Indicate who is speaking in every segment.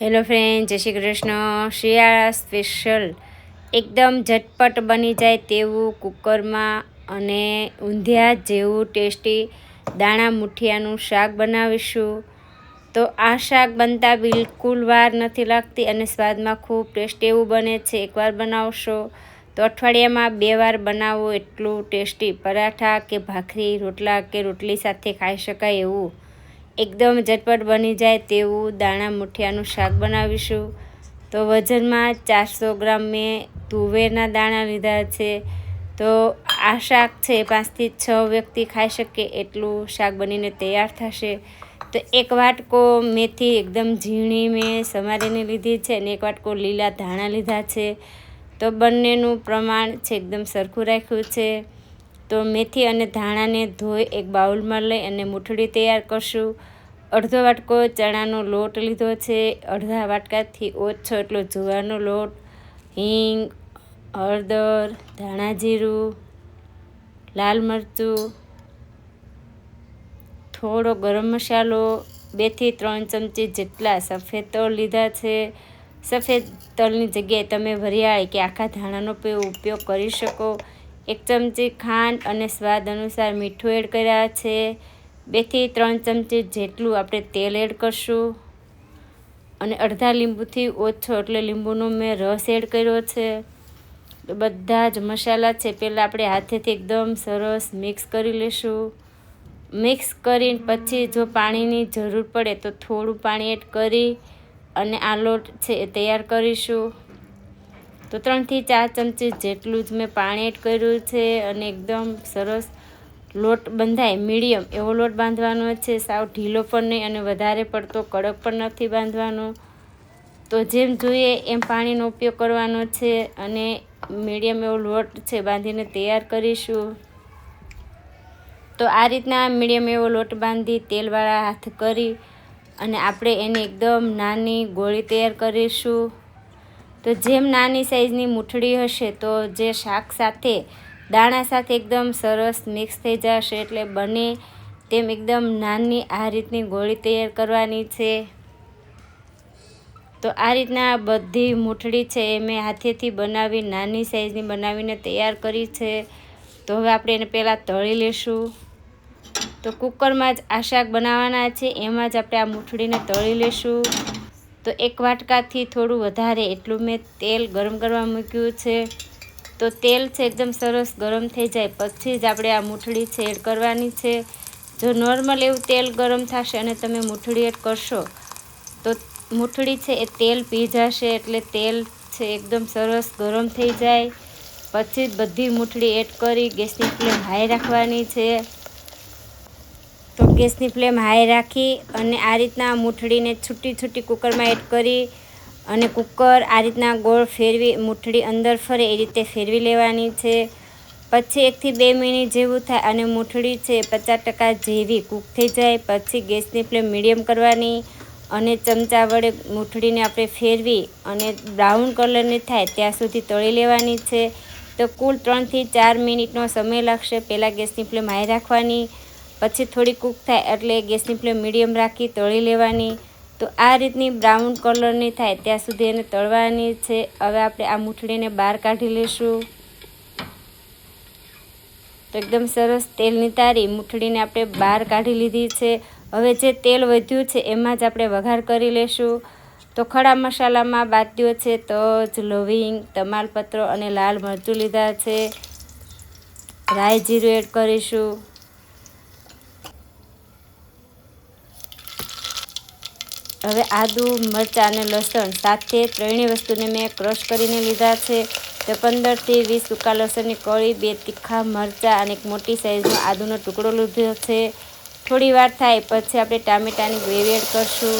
Speaker 1: Hello friend, જય શ્રી કૃષ્ણ. શિયાળા special એકદમ ઝટપટ બની જાય તેવું કુકરમાં અને ઊંધિયા જેવું ટેસ્ટી દાણા મુઠિયાનું શાક બનાવીશું. તો આ શાક બનતા બિલકુલ વાર નથી લાગતી અને સ્વાદમાં ખૂબ ટેસ્ટી એવું બને છે. એકવાર બનાવશો તો અઠવાડિયામાં 2 વાર બનાવો. એટલું ટેસ્ટી પરાઠા કે ભાખરી, રોટલા કે રોટલી સાથે ખાઈ શકાય એવું એકદમ ઝટપટ બની જાય તેવું દાણા મુઠિયાનું શાક બનાવીશું. તો વજનમાં 400 ગ્રામ મેં તુવેરના દાણા લીધા છે. તો આ શાક છે 5 થી 6 વ્યક્તિ ખાઈ શકે એટલું શાક બનીને તૈયાર થશે. તો એક વાટકો મેથી એકદમ ઝીણી મેં સમારીને લીધી છે અને એક વાટકો લીલા ધાણા લીધા છે. તો બંનેનું પ્રમાણ છે એકદમ સરખું રાખ્યું છે. તો મેથી અને ધાણાને ધોઈ એક બાઉલમાં લઈ અને મૂઠડી તૈયાર કરશું. અડધો વાટકો ચણાનો લોટ લીધો છે, અડધા વાટકાથી ઓછો એટલો જુવારનો લોટ, હિંગ, હળદર, ધાણા જીરું, લાલ મરચું, થોડો ગરમ મસાલો, 2 થી 3 ચમચી જેટલા સફેદ તલ લીધા છે. સફેદ તલની જગ્યાએ તમે વરિયાળી કે આખા ધાણાનો ઉપયોગ કરી શકો. 1 ચમચી ખાંડ અને સ્વાદ અનુસાર મીઠું એડ કર્યા છે. 2 થી 3 ચમચી જેટલું આપણે તેલ એડ કરશું અને અડધા લીંબુથી ઓછો એટલે લીંબુનો મેં રસ એડ કર્યો છે. તો બધા જ મસાલા છે પહેલાં આપણે હાથેથી એકદમ સરસ મિક્સ કરી લઈશું. મિક્સ કરીને પછી જો પાણીની જરૂર પડે તો થોડું પાણી એડ કરી અને આ લોટ છે એ તૈયાર કરીશું. તો 3 થી 4 ચમચી જેટલું જ મેં પાણી એડ કર્યું છે અને એકદમ સરસ લોટ બંધાય મીડિયમ એવો લોટ બાંધવાનો છે. સાવ ઢીલો પણ નહીં અને વધારે પડતો કડક પણ નથી બાંધવાનો. તો જેમ જોઈએ એમ પાણીનો ઉપયોગ કરવાનો છે અને મીડિયમ એવો લોટ છે બાંધીને તૈયાર કરીશું. તો આ રીતના મીડિયમ એવો લોટ બાંધી તેલવાળા હાથ કરી અને આપણે એની એકદમ નાની ગોળી તૈયાર કરીશું. તો જેમ નાની સાઈઝની મૂઠડી હશે તો જે શાક સાથે દાણા સાથે એકદમ સરસ મિક્સ થઈ જશે એટલે બને તેમ એકદમ નાની આ રીતની ગોળી તૈયાર કરવાની છે. તો આ રીતના બધી મૂઠડી છે એ મેં હાથેથી બનાવી નાની સાઈઝની બનાવીને તૈયાર કરી છે. તો હવે આપણે એને પહેલાં તળી લઈશું. તો કુકરમાં જ આ શાક બનાવવાના છે, એમાં જ આપણે આ મૂઠડીને તળી લઈશું. તો એક વાટકાથી થોડું વધારે એટલું મેં તેલ ગરમ કરવા મૂક્યું છે. તો તેલ છે એકદમ સરસ ગરમ થઈ જાય પછી જ આપણે આ મૂઠડી છે એડ કરવાની છે. જો નોર્મલ એવું તેલ ગરમ થશે અને તમે મૂઠડી એડ કરશો તો મૂઠડી છે એ તેલ પી જશે. એટલે તેલ છે એકદમ સરસ ગરમ થઈ જાય પછી જ બધી મૂઠડી એડ કરી ગેસની ફ્લેમ હાઈ રાખવાની છે. તો ગેસની ફ્લેમ હાઈ રાખી અને આ રીતના મૂઠડીને છૂટી છૂટી કુકરમાં એડ કરી અને કુકર આ રીતના ગોળ ફેરવી મૂઠડી અંદર ફરે એ રીતે ફેરવી લેવાની છે. પછી 1 થી 2 મિનિટ જેવું થાય અને મૂઠડી છે 50% જેવી કૂક થઈ જાય પછી ગેસની ફ્લેમ મીડિયમ કરવાની અને ચમચા વડે મૂઠડીને આપણે ફેરવી અને બ્રાઉન કલરની થાય ત્યાં સુધી તળી લેવાની છે. તો કુલ 3 થી 4 મિનિટનો સમય લાગશે. પહેલાં ગેસની ફ્લેમ હાઈ રાખવાની, પછી થોડી કૂક થાય એટલે ગેસની ફ્લેમ મીડિયમ રાખી તળી લેવાની. તો આ રીતની બ્રાઉન કલરની થાય ત્યાં સુધી એને તળવાની છે. હવે આપણે આ મૂઠડીને બહાર કાઢી લઈશું. તો એકદમ સરસ તેલની તારી મૂઠડીને આપણે બહાર કાઢી લીધી છે. હવે જે તેલ વધ્યું છે એમાં જ આપણે વઘાર કરી લઈશું. તો ખડા મસાલામાં બાદીઓ છે તજ, લવિંગ, તમાલપત્ર અને લાલ મરચું લીધા છે. રાઈ જીરું એડ કરીશું. હવે આદુ, મરચાં અને લસણ સાથે ત્રણેય વસ્તુને મેં ક્રશ કરીને લીધા છે. તો 15 થી 20 સૂકા લસણની કળી, 2 તીખા મરચાં અને એક મોટી સાઈઝનો આદુનો ટુકડો લીધો છે. થોડી વાર થાય પછી આપણે ટામેટાની ગ્રેવી એડ કરશું.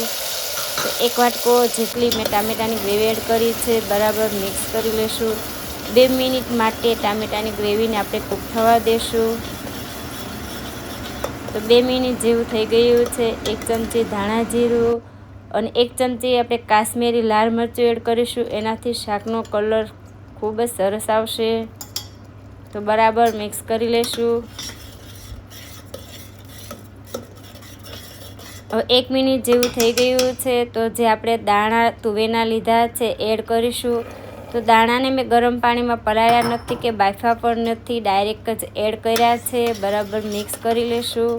Speaker 1: તો 1 વાટકો જેટલી મેં ટામેટાની ગ્રેવી એડ કરી છે. બરાબર મિક્સ કરી લઈશું. 2 મિનિટ માટે ટામેટાની ગ્રેવીને આપણે કૂક થવા દઈશું. તો 2 મિનિટ જેવું થઈ ગયું છે. 1 ચમચી ધાણા જીરું અને 1 ચમચી આપણે કાશ્મીરી લાલ મરચું એડ કરીશું. એનાથી શાકનો કલર ખૂબ જ સરસ આવશે. તો બરાબર મિક્સ કરી લઈશું. હવે 1 મિનિટ જેવું થઈ ગયું છે. તો જે આપણે દાણા તુવેરના લીધા છે એડ કરીશું. તો દાણાને મેં ગરમ પાણીમાં પલાળ્યા નથી કે બાફ્યા પણ નથી, ડાયરેક્ટ જ એડ કર્યા છે. બરાબર મિક્સ કરી લેશું.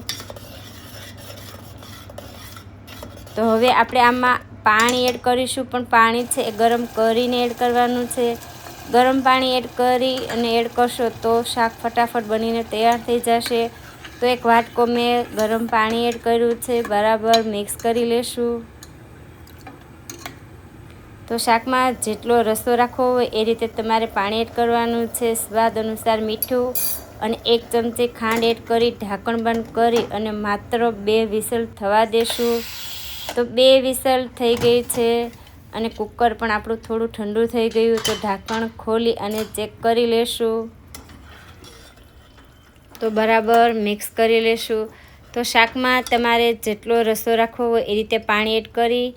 Speaker 1: તો હવે આપણે આમાં પાણી એડ કરીશું, પણ પાણી છે એ ગરમ કરીને એડ કરવાનું છે. ગરમ પાણી એડ કરી અને એડ કરશો તો શાક ફટાફટ બનીને તૈયાર થઈ જશે. તો એક વાટકો મેં ગરમ પાણી એડ કર્યું છે. બરાબર મિક્સ કરી લેશું. તો શાકમાં જેટલો રસો રાખવો હોય એ રીતે તમારે પાણી એડ કરવાનું છે. સ્વાદ અનુસાર મીઠું અને 1 ચમચી ખાંડ એડ કરી ઢાંકણ બંધ કરી અને માત્ર 2 વિસલ થવા દેશું. તો 2 વિસલ થઈ ગઈ છે અને કુકર પણ આપણું થોડું ઠંડુ થઈ ગયું. તો ઢાંકણ ખોલી અને ચેક કરી લેશું. તો બરાબર મિક્સ કરી લેશું. તો શાકમાં તમારે જેટલો રસો રાખવો હોય એ રીતે પાણી એડ કરી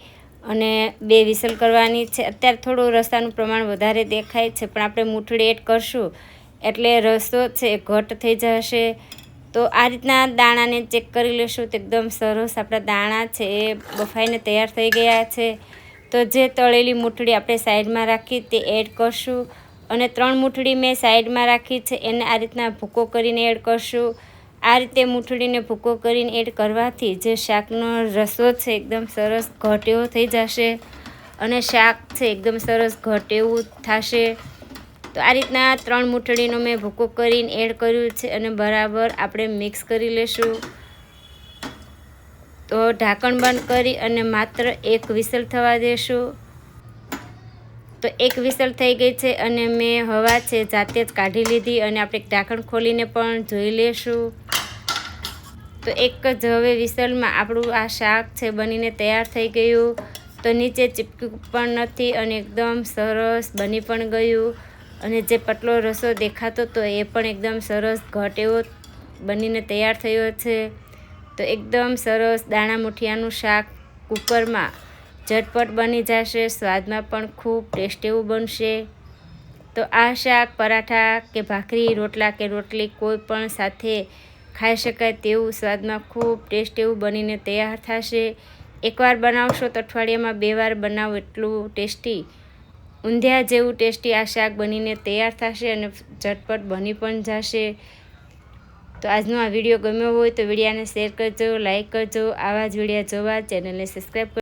Speaker 1: અને 2 વિસલ કરવાની છે. અત્યારે થોડું રસાનું પ્રમાણ વધારે દેખાય છે, પણ આપણે મૂઠડી એડ કરશું એટલે રસો છે એ ઘટ થઈ જશે. તો આ રીતના દાણાને ચેક કરી લેશું. તો એકદમ સરસ આપણા દાણા છે એ બફાઈને તૈયાર થઈ ગયા છે. તો જે તળેલી મૂઠડી આપણે સાઈડમાં રાખી તે એડ કરશું અને 3 મૂઠડી મેં સાઈડમાં રાખી છે એને આ રીતના ભૂકો કરીને એડ કરશું. આ રીતે મૂઠડીને ભૂકો કરીને એડ કરવાથી જે શાકનો રસો છે એકદમ સરસ ઘટ એવો થઈ જશે અને શાક છે એકદમ સરસ ઘટ એવું થશે. તો આ રીતના 3 મૂઠડીનો મેં ભૂકો કરીને એડ કર્યું છે અને બરાબર આપણે મિક્સ કરી લેશું. તો ઢાંકણ બંધ કરી અને માત્ર 1 વિસલ થવા દેશું. તો 1 વિસલ થઈ ગઈ છે અને મેં હવા છે જાતે જ કાઢી લીધી અને આપણે ઢાંકણ ખોલીને પણ જોઈ લેશું. તો એક જ હવે વિસલમાં આપણું આ શાક છે બનીને તૈયાર થઈ ગયું. તો નીચે ચીપક્યું પણ નથી અને એકદમ સરસ બની પણ ગયું અને જે પતલો રસો દેખાતો તો એ પણ એકદમ સરસ ઘટ એવો બનીને તૈયાર થયો છે. તો એકદમ સરસ દાણા મુઠિયાનું શાક કુકરમાં ઝટપટ બની જશે. સ્વાદમાં પણ ખૂબ ટેસ્ટ એવું બનશે. તો આ શાક પરાઠા કે ભાખરી, રોટલા કે રોટલી કોઈ પણ સાથે ખાઈ શકાય તેવું સ્વાદમાં ખૂબ ટેસ્ટ એવું બનીને તૈયાર થશે. એકવાર બનાવશો તો અઠવાડિયામાં 2 વાર બનાવો એટલું ટેસ્ટી, ઊંધિયા જેવું ટેસ્ટી આ શાક બનીને તૈયાર થશે અને ઝટપટ બની પણ જશે. તો આજનો આ વિડીયો ગમ્યો હોય તો વિડીયોને શેર કરજો, લાઈક કરજો. આવા જ વિડીયો જોવા ચેનલને સબસ્ક્રાઈબ કરજો.